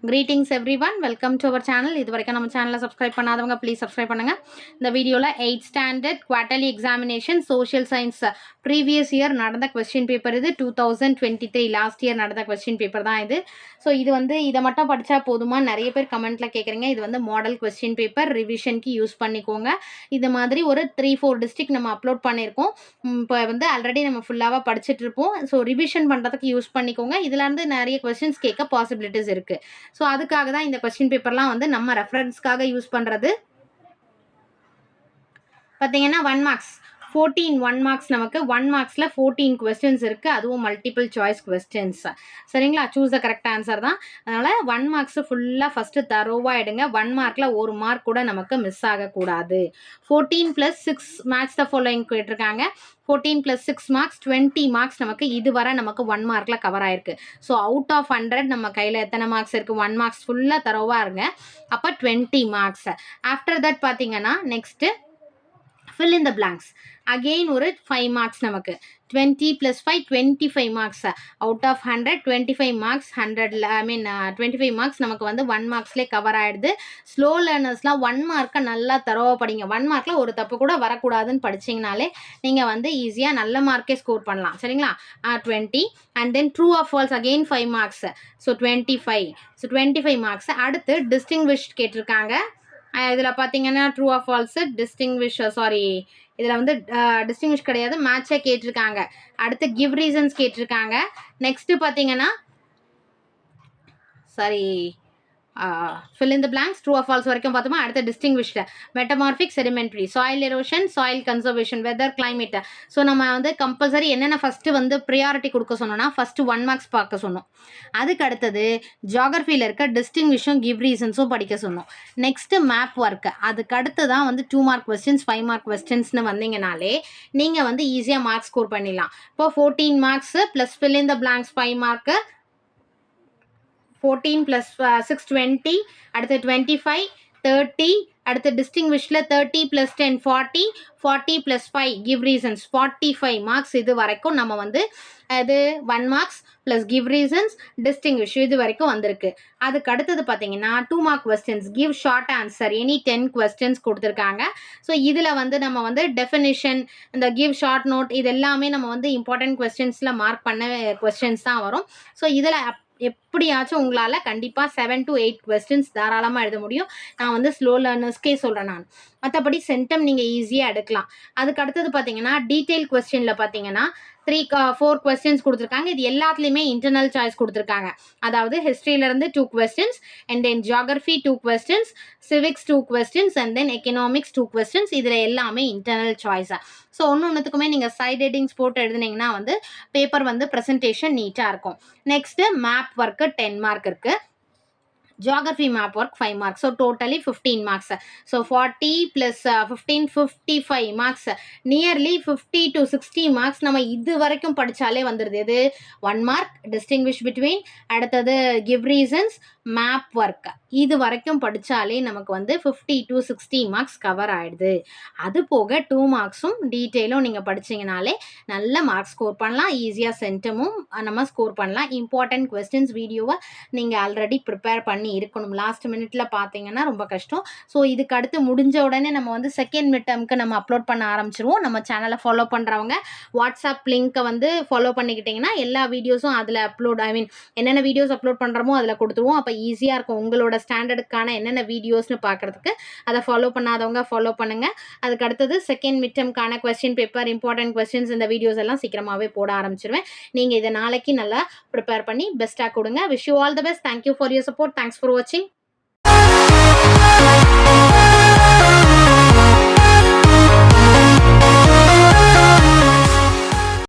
Greetings everyone, welcome to our channel. இது வரைக்கும் நம்ம சேனலை சப்ஸ்கிரைப் பண்ணாதவங்க ப்ளீஸ் சப்ஸ்கிரைப் பண்ணுங்க. இந்த வீடியோவில் 8th standard quarterly examination social science previous year நடந்த கொஸ்டின் பேப்பர் இது 2023 லாஸ்ட் இயர் நடந்த கொஸ்டின் பேப்பர் தான் இது. ஸோ இது இதை மட்டும் படித்தா போதுமா, நிறைய பேர் கமெண்ட்டில் கேட்குறீங்க. இது மாடல் கொஸ்டின் பேப்பர் ரிவிஷனுக்கு யூஸ் பண்ணிக்கோங்க. இது மாதிரி ஒரு 3-4 டிஸ்ட்ரிக்ட் நம்ம அப்லோட் பண்ணியிருக்கோம். இப்போ ஆல்ரெடி நம்ம ஃபுல்லாக படிச்சுட்டு இருப்போம். ஸோ ரிவிஷன் பண்ணுறதுக்கு யூஸ் பண்ணிக்கோங்க. இதுலேருந்து நிறைய கொஸ்டின்ஸ் கேட்க பாசிபிலிட்டிஸ் இருக்குது. ஸோ அதுக்காக தான் இந்த கொஸ்டின் பேப்பர்லாம் நம்ம ரெஃபரன்ஸ்க்காக யூஸ் பண்ணுறது. பார்த்தீங்கன்னா 1 மார்க்ஸ் 1 மார்க்ஸ் நமக்கு 1 மார்க்ஸில் 14 கொஸ்டின்ஸ் இருக்குது. அதுவும் மல்டிபிள் சாய்ஸ் கொஸ்டின்ஸ். சரிங்களா, சூஸ் த கரெக்ட் ஆன்சர் தான். அதனால் 1 மார்க்ஸ் ஃபுல்லாக ஃபஸ்ட்டு தரோவாக எடுங்க. 1 மார்க்கில் 1 மார்க் கூட நமக்கு மிஸ் ஆகக்கூடாது. 14 + 6 மேட்ச் த ஃபாலோயிங் கேட்டிருக்காங்க. 14 + 6 மார்க்ஸ் 20 மார்க்ஸ் நமக்கு இதுவரை நமக்கு 1 மார்க்கில் கவர் ஆயிருக்கு. ஸோ அவுட் ஆஃப் 100 நம்ம கையில் எத்தனை மார்க்ஸ் இருக்குது? 1 மார்க்ஸ் ஃபுல்லாக தரோவாக இருங்க. அப்போ 20 மார்க்ஸ். ஆஃப்டர் தட் பார்த்தீங்கன்னா next fill in the blanks. Again ஒரு 5 மார்க்ஸ் நமக்கு 20 + 5 25 marks. Out of 100 25 marks 100 25 marks நமக்கு 1 மார்க்ஸ்லேயே கவர் ஆகிடுது. ஸ்லோ லேர்னர்ஸ்லாம் 1 மார்க்கை நல்லா தரோவாக படிங்க. 1 மார்க்கில் ஒரு தப்பு கூட வரக்கூடாதுன்னு படிச்சிங்கனாலே நீங்கள் ஈஸியாக நல்ல மார்க்கே ஸ்கோர் பண்ணலாம். சரிங்களா, 20 and then true of false again 5 marks. So 25 marks. அடுத்து டிஸ்டிங்விஷ்ட் கேட்டிருக்காங்க. இதில் பார்த்தீங்கன்னா ட்ரூ ஆஃப் ஃபால்ஸு இதில் டிஸ்டிங்விஷ் கிடையாது, மேட்சை கேட்டிருக்காங்க. அடுத்து கிவ் ரீசன்ஸ் கேட்டிருக்காங்க. நெக்ஸ்ட்டு பார்த்தீங்கன்னா fill in the blanks, true or false வரைக்கும் பார்த்தோமா. அடுத்து distinguished, metamorphic, sedimentary, soil erosion, soil conservation, weather, climate. So நம்ம கம்பல்சரி என்னென்ன ஃபஸ்ட்டு ப்ரியாரிட்டி கொடுக்க சொன்னோன்னா ஃபஸ்ட்டு 1 மார்க்ஸ் பார்க்க சொன்னோம். அதுக்கு அடுத்தது ஜியாகிரஃபியில் இருக்க டிஸ்டிங்விஷும் கிவ் ரீசன்ஸும் படிக்க சொன்னோம். Next map work. அதுக்கு அடுத்து தான் 2 மார்க் கொஸ்டின்ஸ் 5 மார்க் கொஸ்டின்ஸ்னு வந்தீங்கனாலே நீங்கள் ஈஸியாக மார்க் ஸ்கோர் பண்ணிடலாம். இப்போ 14 marks plus fill in the blanks 5 mark, 14 + 6 20, அடுத்து 25 30, அடுத்து டிஸ்டிங்விஷ்ல 30 + 10 40, 40 + 5 கிவ் ரீசன்ஸ் 45 மார்க்ஸ். இது வரைக்கும் நம்ம அது 1 marks plus give reasons distinguish இது வரைக்கும் வந்திருக்கு. அதுக்கு அடுத்தது பார்த்தீங்கன்னா 2 mark questions give short answer any 10 questions கொடுத்துருக்காங்க. ஸோ இதில் நம்ம டெஃபினிஷன், இந்த கிவ் ஷார்ட் நோட், இது எல்லாமே நம்ம இம்பார்ட்டன்ட் கொஸ்டின்ஸில் மார்க் பண்ண கொஸ்டின்ஸ் தான் வரும். ஸோ இதில் எப்படியாச்சும் உங்களால் கண்டிப்பாக 7 to 8 கொஸ்டின்ஸ் தாராளமாக எழுத முடியும். நான் ஸ்லோ லேர்னர்ஸ்க்கே சொல்கிறேன். நான் மற்றபடி சென்டம் நீங்கள் ஈஸியாக எடுக்கலாம். அதுக்கு அடுத்தது பார்த்தீங்கன்னா டீட்டெயில் கொஸ்டினில் பார்த்தீங்கன்னா 4 கொஸ்டின்ஸ் கொடுத்துருக்காங்க. இது எல்லாத்துலேயுமே இன்டர்னல் சாய்ஸ் கொடுத்துருக்காங்க. அதாவது ஹிஸ்ட்ரியிலேருந்து 2 questions and then geography 2 questions, civics 2 questions and then economics 2 questions. இதில் எல்லாமே இன்டர்னல் சாய்ஸாக. ஸோ ஒன்றுத்துக்குமே நீங்கள் சைட் ஹெட்டிங்ஸ் போட்டு எழுதுனீங்கன்னா பேப்பர் ப்ரெசன்டேஷன் நீட்டாக இருக்கும். நெக்ஸ்ட்டு மேப் ஒர்க்கு 10 மார்க் இருக்குது. Geography map work 5 marks. So totally 15 marks. So 40 + 15 55 marks. Nearly 50 to 60 marks நம்ம இது வரைக்கும் படித்தாலே வந்துடுது. இது 1 mark distinguish between, அடுத்தது give reasons, map work. இது வரைக்கும் படித்தாலே நமக்கு 50 to 60 marks கவர் ஆகிடுது. அது போக 2 மார்க்ஸும் டீட்டெயிலும் நீங்கள் படிச்சிங்கனாலே நல்ல மார்க்ஸ் ஸ்கோர் பண்ணலாம். ஈஸியாக சென்டமும் நம்ம ஸ்கோர் பண்ணலாம். இம்பார்ட்டன்ட் கொஸ்டின்ஸ் வீடியோவை நீங்கள் ஆல்ரெடி ப்ரிப்பேர் பண்ணி இருக்கணும். லாஸ்ட் மினிட்ல பார்த்தீங்கன்னா ரொம்ப கஷ்டம். ஸோ இதுக்கு அடுத்து முடிஞ்ச உடனே நம்ம செகண்ட் மிட் டேர்முக்கு நம்ம அப்லோட் பண்ண ஆரம்பிச்சிருவோம். நம்ம சேனலை ஃபாலோ பண்ணுறவங்க வாட்ஸ்அப் லிங்க்கை ஃபாலோ பண்ணிக்கிட்டிங்கன்னா எல்லா வீடியோஸும் அதில் அப்லோட் என்னென்ன வீடியோஸ் அப்லோட் பண்ணுறோமோ அதில் கொடுத்துருவோம். அப்போ ஈஸியாக இருக்கும் உங்களோட ஸ்டாண்டர்டுக்கான என்னென்ன வீடியோஸ்னு பார்க்குறதுக்கு. அதை ஃபாலோ பண்ணாதவங்க ஃபாலோ பண்ணுங்கள். அதுக்கு அடுத்தது செகண்ட் மிட் டேர்முக்கான கொஸ்டின் பேப்பர், இம்பார்ட்டன்ட் கொஸ்டின்ஸ், இந்த வீடியோஸ் எல்லாம் சீக்கிரமாகவே போட ஆரம்பிச்சிருவேன். நீங்கள் இதை நாளைக்கு நல்லா ப்ரிப்பேர் பண்ணி பெஸ்ட்டாக கொடுங்க. Wish you all the best. Thank you for your support. Thanks for watching.